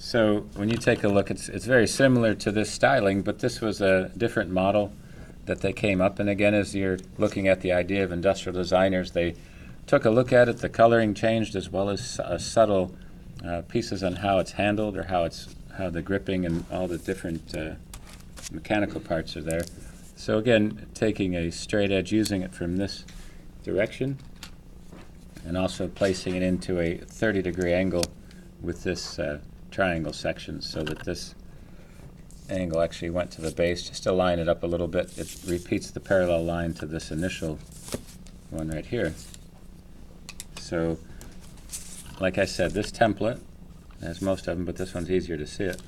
So when you take a look, it's very similar to this styling, but this was a different model that they came up. And again, as you're looking at the idea of industrial designers, they took a look at it. The coloring changed, as well as subtle pieces on how it's handled, or how the gripping and all the different mechanical parts are there. So again, taking a straight edge, using it from this direction, and also placing it into a 30-degree angle with this triangle section, so that this angle actually went to the base. Just to line it up a little bit, it repeats the parallel line to this initial one right here. So, like I said, this template, as most of them, but this one's easier to see it,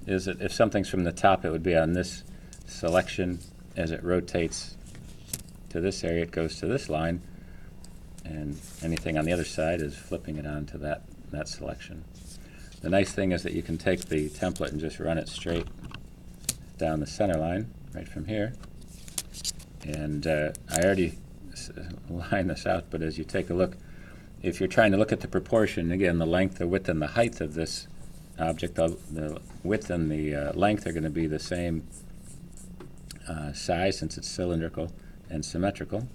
is that if something's from the top, it would be on this selection. As it rotates to this area, it goes to this line, and anything on the other side is flipping it onto that selection. The nice thing is that you can take the template and just run it straight down the center line, right from here. And I already lined this out, but as you take a look, if you're trying to look at the proportion, again, the length, the width, and the height of this object, the width and the length are going to be the same size, since it's cylindrical and symmetrical.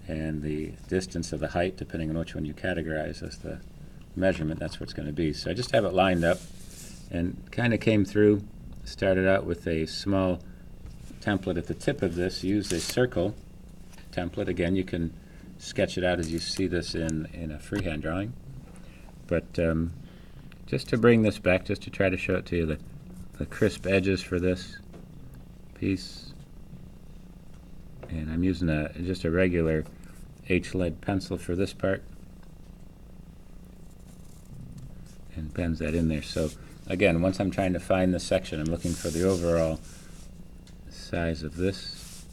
And the distance of the height, depending on which one you categorize as the measurement, that's what it's going to be. So I just have it lined up, and kind of came through, started out with a small template at the tip of this, used a circle template. Again, you can sketch it out as you see this in a freehand drawing. But just to bring this back, just to try to show it to you, the crisp edges for this piece. And I'm using just a regular H-lead pencil for this part, and bends that in there. So again, once I'm trying to find the section, I'm looking for the overall size of this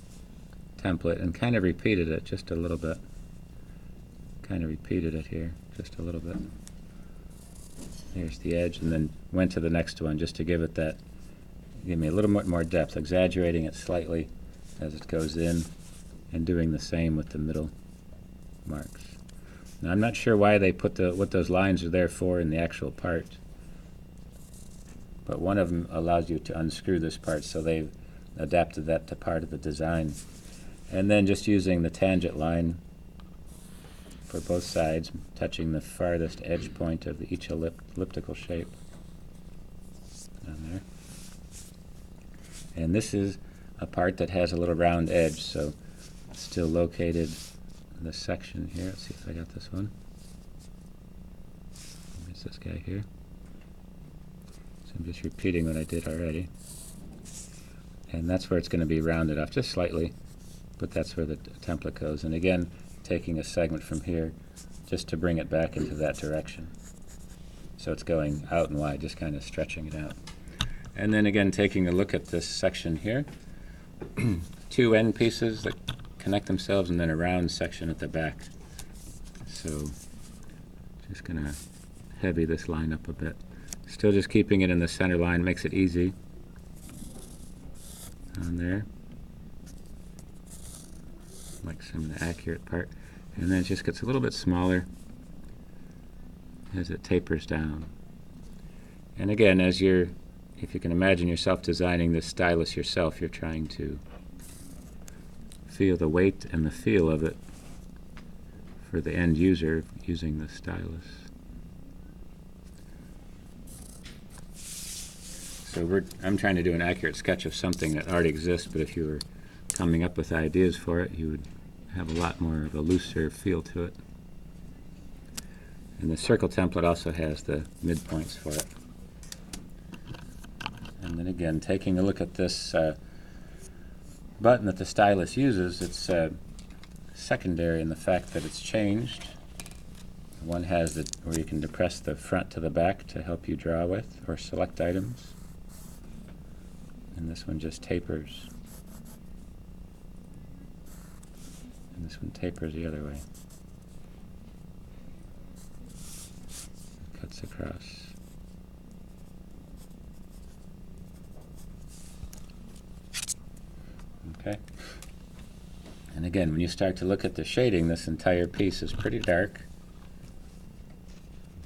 template, and kind of repeated it just a little bit. Kind of repeated it here just a little bit. Here's the edge, and then went to the next one just to give it that, give me a little bit more depth, exaggerating it slightly as it goes in, and doing the same with the middle marks. Now, I'm not sure why they put what those lines are there for in the actual part, but one of them allows you to unscrew this part, so they've adapted that to part of the design. And then just using the tangent line for both sides, touching the farthest edge point of each elliptical shape on there. And this is a part that has a little round edge, so it's still located in this section here. Let's see if I got this one. It's this guy here. So I'm just repeating what I did already. And that's where it's going to be rounded off just slightly, but that's where the template goes. And again, taking a segment from here just to bring it back into that direction. So it's going out and wide, just kind of stretching it out. And then again, taking a look at this section here, two end pieces that connect themselves, and then a round section at the back. So just going to heavy this line up a bit. Still just keeping it in the center line, makes it easy on there, like some of the accurate part. And then it just gets a little bit smaller as it tapers down. And again, if you can imagine yourself designing this stylus yourself, you're trying to feel the weight and the feel of it for the end user using the stylus. So I'm trying to do an accurate sketch of something that already exists, but if you were coming up with ideas for it, you would have a lot more of a looser feel to it. And the circle template also has the midpoints for it. And then again, taking a look at this button that the stylus uses, it's secondary in the fact that it's changed. One has where you can depress the front to the back to help you draw with or select items. And this one just tapers. And this one tapers the other way. Cuts across. Okay. And again, when you start to look at the shading, this entire piece is pretty dark.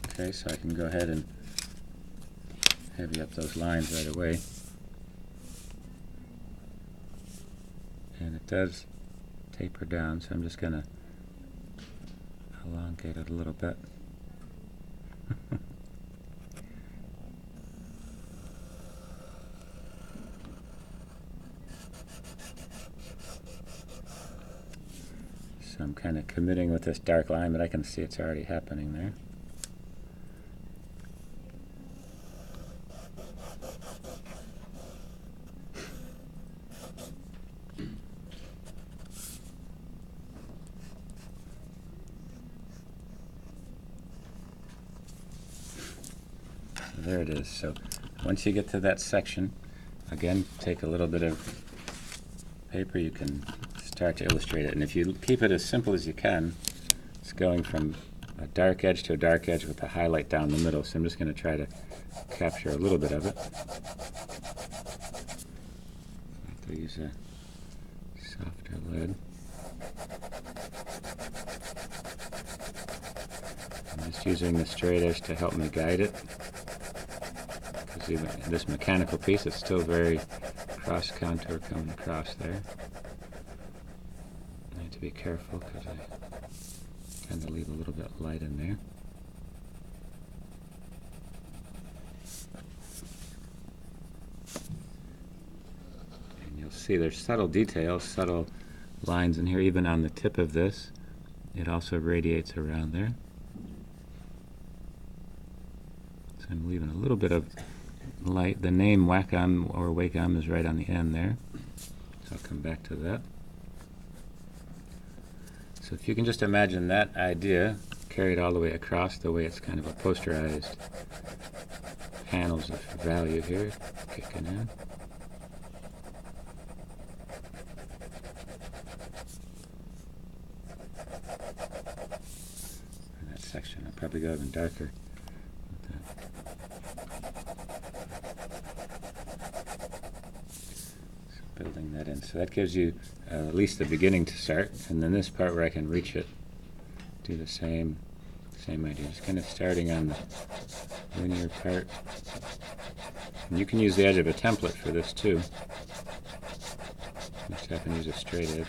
Okay, so I can go ahead and heavy up those lines right away. And it does taper down, so I'm just going to elongate it a little bit. So I'm kind of committing with this dark line, but I can see it's already happening there. There it is. So once you get to that section, again, take a little bit of paper, you can start to illustrate it. And if you keep it as simple as you can, it's going from a dark edge to a dark edge with a highlight down the middle. So I'm just going to try to capture a little bit of it. I have to use a softer lead. I'm just using the straight edge to help me guide it. Even this mechanical piece is still very cross contour coming across there. I need to be careful because I tend to leave a little bit light in there. And you'll see there's subtle details, subtle lines in here, even on the tip of this. It also radiates around there. So I'm leaving a little bit of light. The name Wacom or Wacom is right on the end there, so I'll come back to that. So if you can just imagine that idea carried all the way across, the way it's kind of a posterized panels of value here kicking in. In that section, I'll probably go even darker. Building that in. So that gives you at least the beginning to start, and then this part where I can reach it, do the same idea. Just kind of starting on the linear part. And you can use the edge of a template for this too. Just happen to use a straight edge.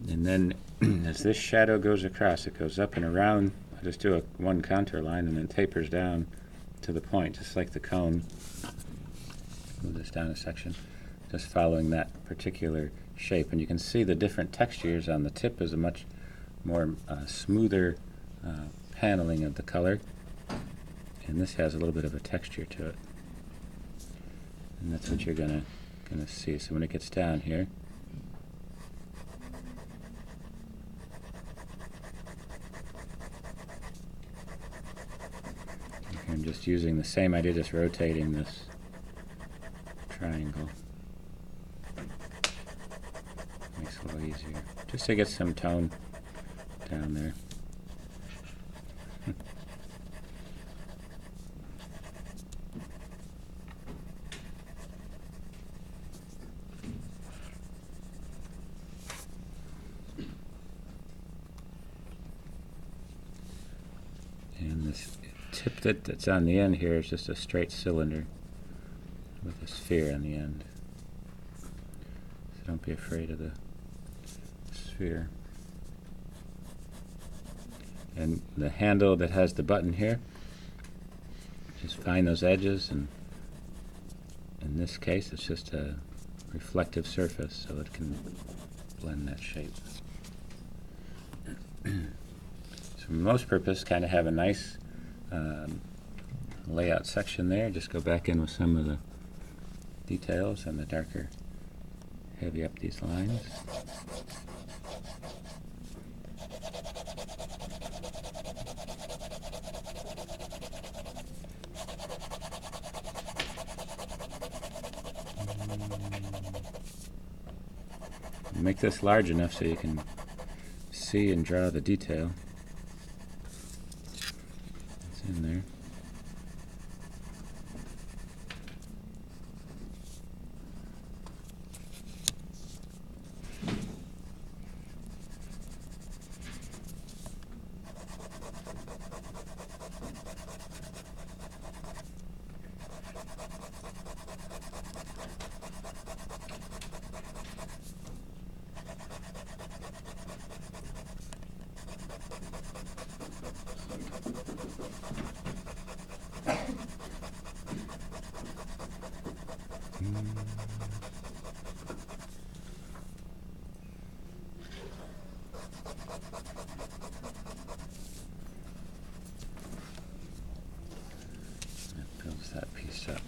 And then as this shadow goes across, it goes up and around. I just do one contour line and then tapers down to the point, just like the cone. Move this down a section, just following that particular shape. And you can see the different textures on the tip is a much more smoother paneling of the color. And this has a little bit of a texture to it. And that's what you're gonna see. So when it gets down here, I'm just using the same idea, just rotating this triangle. Makes it a little easier, just to get some tone down there. And this tip that's on the end here is just a straight cylinder with a sphere on the end. So don't be afraid of the sphere. And the handle that has the button here, just find those edges, and in this case it's just a reflective surface so it can blend that shape. So for most purpose, kind of have a nice layout section there. Just go back in with some of the details and the darker, heavy up these lines. make this large enough so you can see and draw the detail. It's in there. That builds that piece up.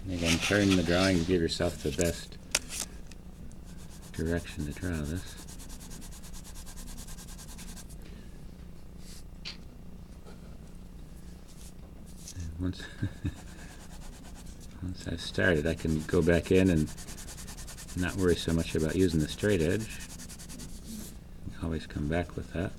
And again, turn the drawing to give yourself the best direction to draw this. And once I've started, I can go back in and not worry so much about using the straight edge. Always come back with that.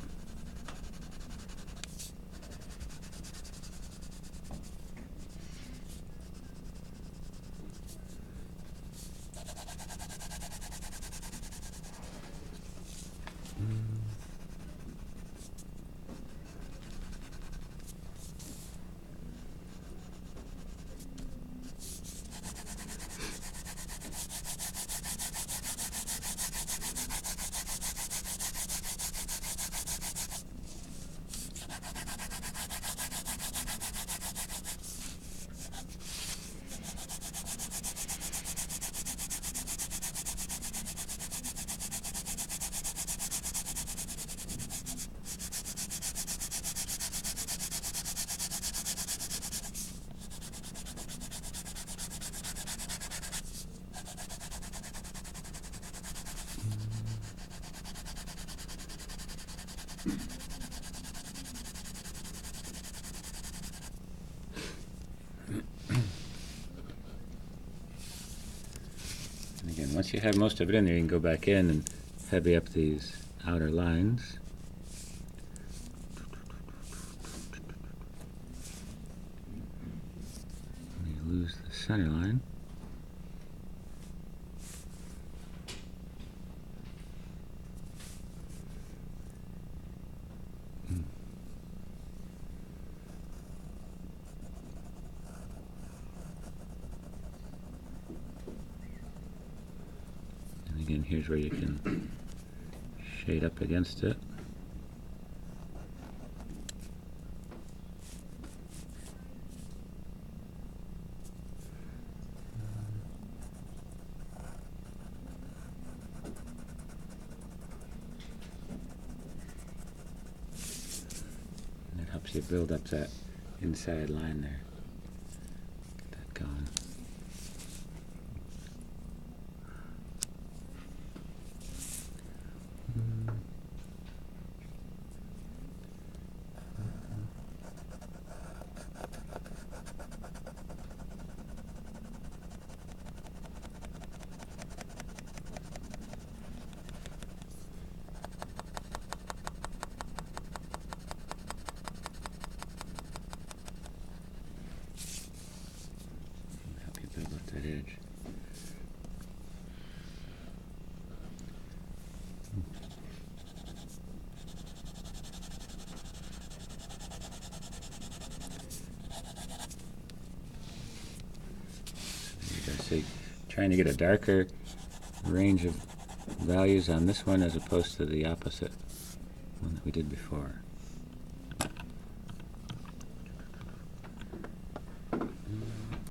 And again, once you have most of it in there, you can go back in and heavy up these outer lines. And you lose the center line. Again, here's where you can shade up against it. And it helps you build up that inside line there. Get that going. Build up that edge. See, trying to get a darker range of values on this one as opposed to the opposite one that we did before.